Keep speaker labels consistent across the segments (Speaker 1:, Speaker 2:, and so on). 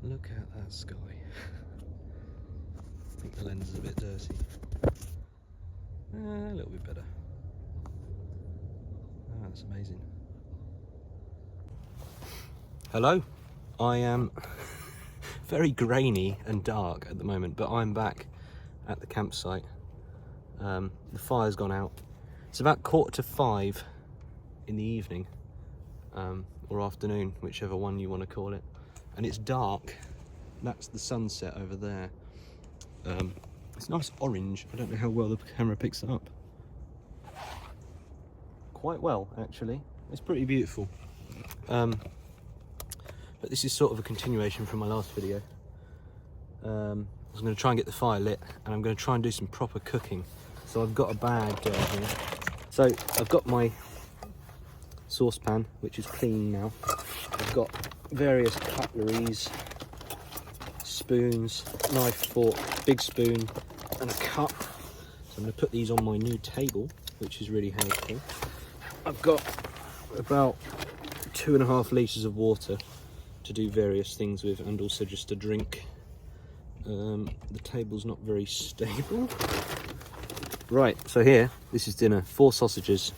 Speaker 1: Look at that sky. I think the lens is a bit dirty. A little bit better. Ah, that's amazing. Hello. I am very grainy and dark at the moment, but I'm back at the campsite. The fire's gone out. It's about 4:45 in the evening, or afternoon, whichever one you want to call it. And it's dark. That's the sunset over there. It's nice orange. I don't know how well the camera picks it up. Quite well, actually. It's pretty beautiful. But this is sort of a continuation from my last video. I was going to try and get the fire lit, and I'm going to try and do some proper cooking. So I've got a bag down here. So I've got my saucepan, which is clean now. I've got various cutleries, spoons, knife, fork, big spoon, and a cup. So I'm going to put these on my new table, which is really helpful. I've got about 2.5 litres of water to do various things with, and also just a drink. The table's not very stable. Right, so here, this is dinner. 4 sausages.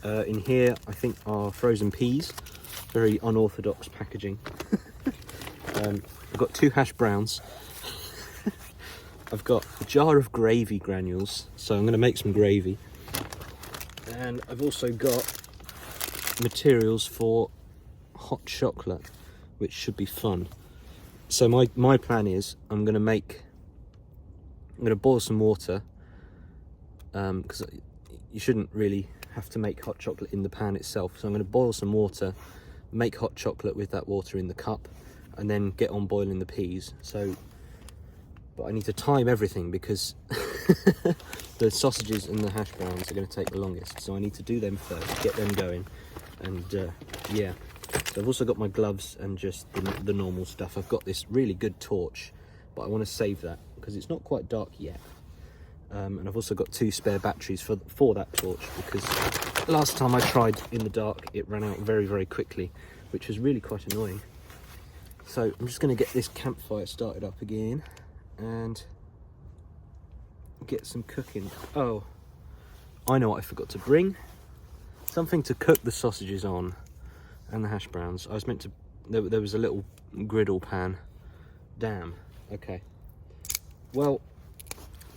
Speaker 1: In here, I think, are frozen peas. Very unorthodox packaging. I've got 2 hash browns. I've got a jar of gravy granules, so I'm going to make some gravy. And I've also got materials for hot chocolate, which should be fun. So my plan is I'm going to boil some water, because you shouldn't really have to make hot chocolate in the pan itself. So I'm going to boil some water, make hot chocolate with that water in the cup, and then get on boiling the peas. But I need to time everything because the sausages and the hash browns are going to take the longest. So I need to do them first, get them going, and yeah. So I've also got my gloves and just the normal stuff. I've got this really good torch, but I want to save that because it's not quite dark yet. And I've also got 2 spare batteries for that torch, because last time I tried in the dark, it ran out very, very quickly, which was really quite annoying. So I'm just going to get this campfire started up again and get some cooking. Oh, I know what I forgot to bring. Something to cook the sausages on and the hash browns. I was meant to, there was a little griddle pan. Damn, okay. Well,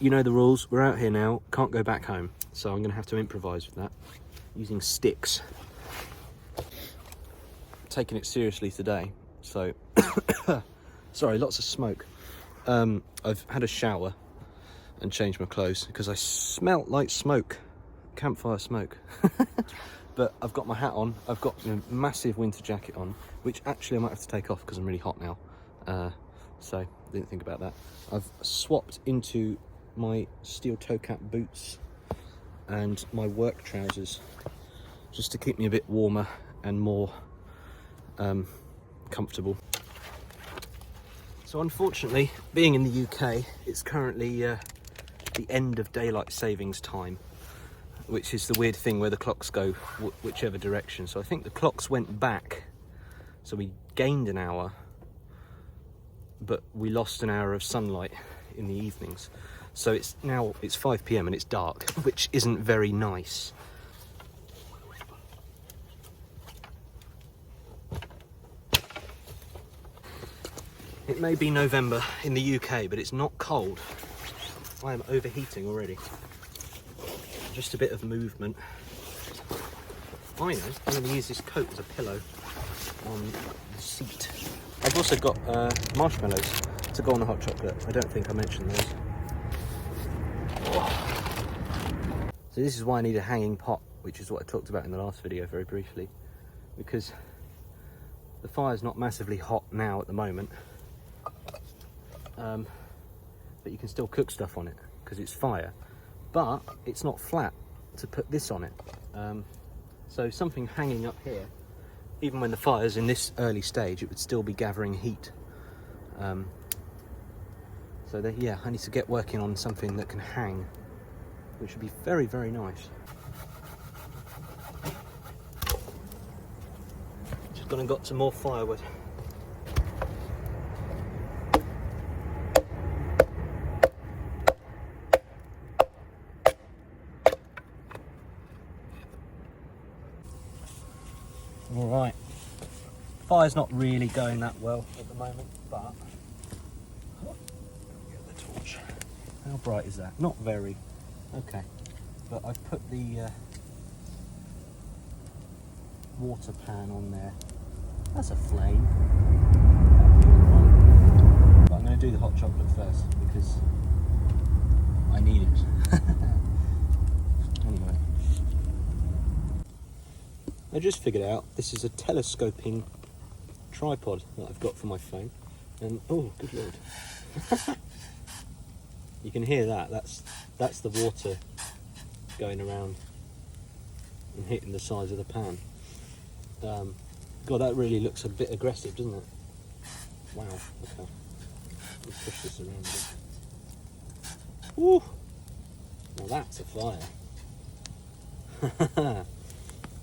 Speaker 1: you know the rules. We're out here now, can't go back home. So I'm gonna have to improvise with that, using sticks. Taking it seriously today, so, sorry, lots of smoke. I've had a shower and changed my clothes because I smelt like smoke, campfire smoke. But I've got my hat on, I've got a massive winter jacket on, which actually I might have to take off because I'm really hot now. So didn't think about that. I've swapped into my steel toe cap boots and my work trousers just to keep me a bit warmer and more comfortable. So unfortunately, being in the UK, it's currently the end of daylight savings time, which is the weird thing where the clocks go whichever direction. So I think the clocks went back, so we gained an hour, but we lost an hour of sunlight in the evenings. So it's 5 PM and it's dark, which isn't very nice. It may be November in the UK, but it's not cold. I am overheating already. Just a bit of movement. I know, I'm going to use this coat as a pillow on the seat. I've also got marshmallows to go on the hot chocolate. I don't think I mentioned those. So this is why I need a hanging pot, which is what I talked about in the last video very briefly, because the fire's not massively hot now at the moment, but you can still cook stuff on it because it's fire, but it's not flat to put this on it. So something hanging up here, even when the fire's in this early stage, it would still be gathering heat. Yeah, I need to get working on something that can hang, which would be very, very nice. Just gone and got some more firewood. fire's not really going that well at the moment, but get the torch. How bright is that? Not very. Okay, but I've put the water pan on there. That's a flame. But I'm going to do the hot chocolate first because I need it. Anyway, I just figured out this is a telescoping tripod that I've got for my phone, and oh, good lord. You can hear that. That's the water going around and hitting the sides of the pan. God, that really looks a bit aggressive, doesn't it? Wow. Okay. Let's push this around a bit. Woo! Now that's a fire.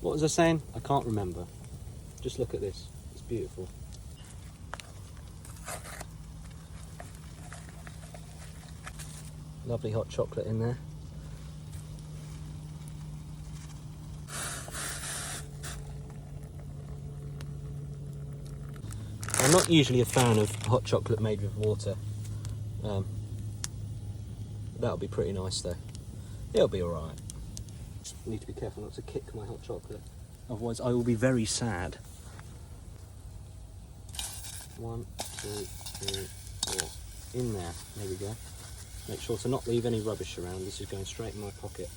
Speaker 1: What was I saying? I can't remember. Just look at this. It's beautiful. Lovely hot chocolate in there. I'm not usually a fan of hot chocolate made with water. That'll be pretty nice though. It'll be alright. Just need to be careful not to kick my hot chocolate. Otherwise I will be very sad. 1, 2, 3, 4. In there. There we go. Make sure to not leave any rubbish around. This is going straight in my pocket.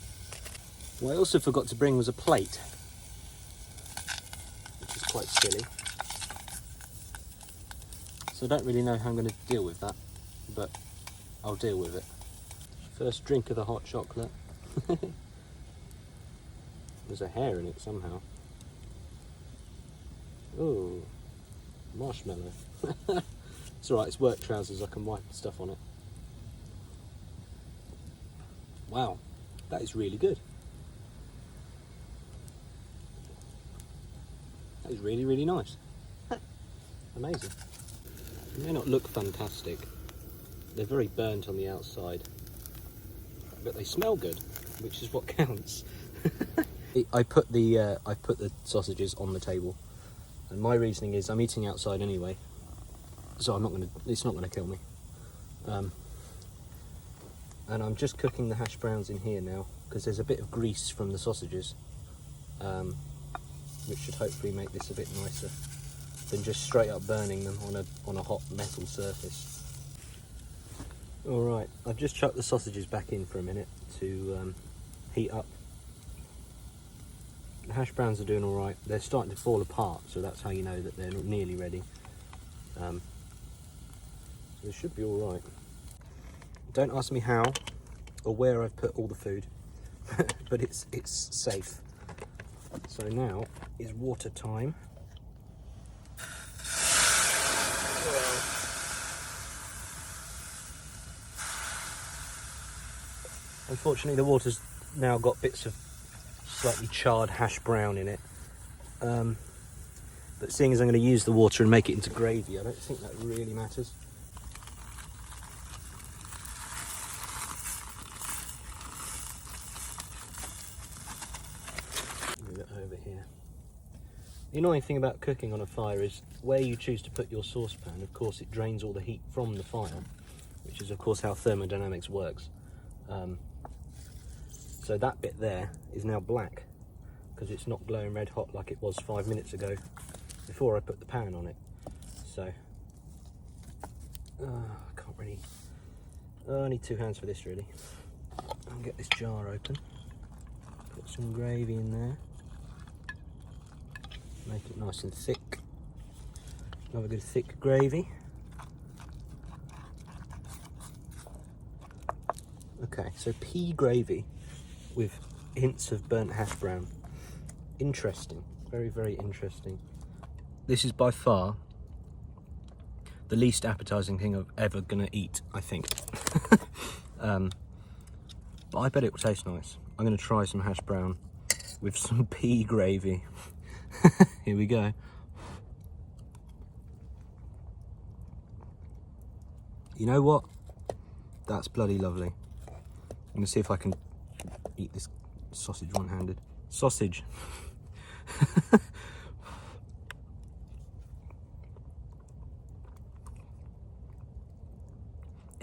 Speaker 1: What I also forgot to bring was a plate, which is quite silly. So I don't really know how I'm going to deal with that, but I'll deal with it. First drink of the hot chocolate. There's a hair in it somehow. Oh, marshmallow. It's alright, it's work trousers, I can wipe stuff on it. Wow, that is really good. That is really, really nice. Amazing. They may not look fantastic. They're very burnt on the outside, but they smell good, which is what counts. I put the sausages on the table, and my reasoning is I'm eating outside anyway, so it's not gonna kill me. And I'm just cooking the hash browns in here now because there's a bit of grease from the sausages, which should hopefully make this a bit nicer than just straight up burning them on a hot metal surface. Alright, I've just chucked the sausages back in for a minute to heat up. The hash browns are doing alright. They're starting to fall apart, so that's how you know that they're nearly ready. They should be alright. Don't ask me how or where I've put all the food, but it's safe. So now is water time. Unfortunately, the water's now got bits of slightly charred hash brown in it. But seeing as I'm going to use the water and make it into gravy, I don't think that really matters. Move it over here. The annoying thing about cooking on a fire is where you choose to put your saucepan, of course it drains all the heat from the fire, which is of course how thermodynamics works. So that bit there is now black because it's not glowing red hot like it was 5 minutes ago before I put the pan on it. So I can't really, I need 2 hands for this really. I'll get this jar open, put some gravy in there, make it nice and thick. Love a good thick gravy. Okay, so pea gravy with hints of burnt hash brown. Interesting, very, very interesting. This is by far the least appetizing thing I'm ever gonna eat, I think. But I bet it will taste nice. I'm gonna try some hash brown with some pea gravy. Here we go. You know what? That's bloody lovely. I'm gonna see if I can eat this sausage one-handed. Sausage.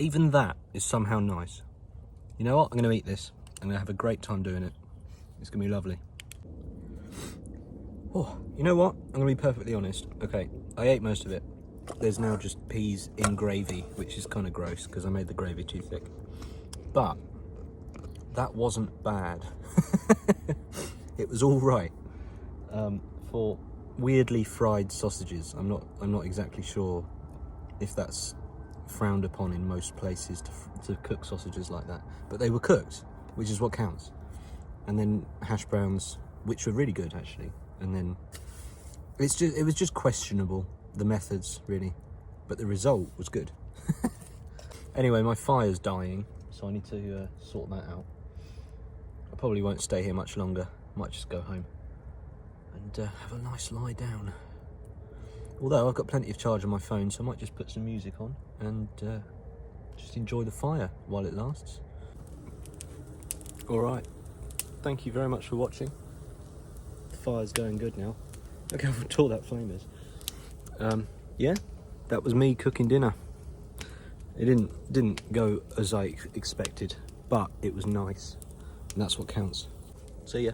Speaker 1: Even that is somehow nice. You know what? I'm going to eat this. I'm going to have a great time doing it. It's going to be lovely. Oh, you know what? I'm going to be perfectly honest. Okay, I ate most of it. There's now just peas in gravy, which is kind of gross because I made the gravy too thick. But that wasn't bad. It was all right. For weirdly fried sausages, I'm not exactly sure if that's frowned upon in most places to cook sausages like that, but they were cooked, which is what counts. And then hash browns, which were really good actually. And then it was just questionable, the methods really, but the result was good. Anyway, my fire's dying, so I need to sort that out. I probably won't stay here much longer. Might just go home and have a nice lie down. Although I've got plenty of charge on my phone, so I might just put some music on and just enjoy the fire while it lasts. Alright, thank you very much for watching. The fire's going good now. Look how tall that flame is. Yeah, that was me cooking dinner. It didn't go as I expected, but it was nice, and that's what counts. See ya.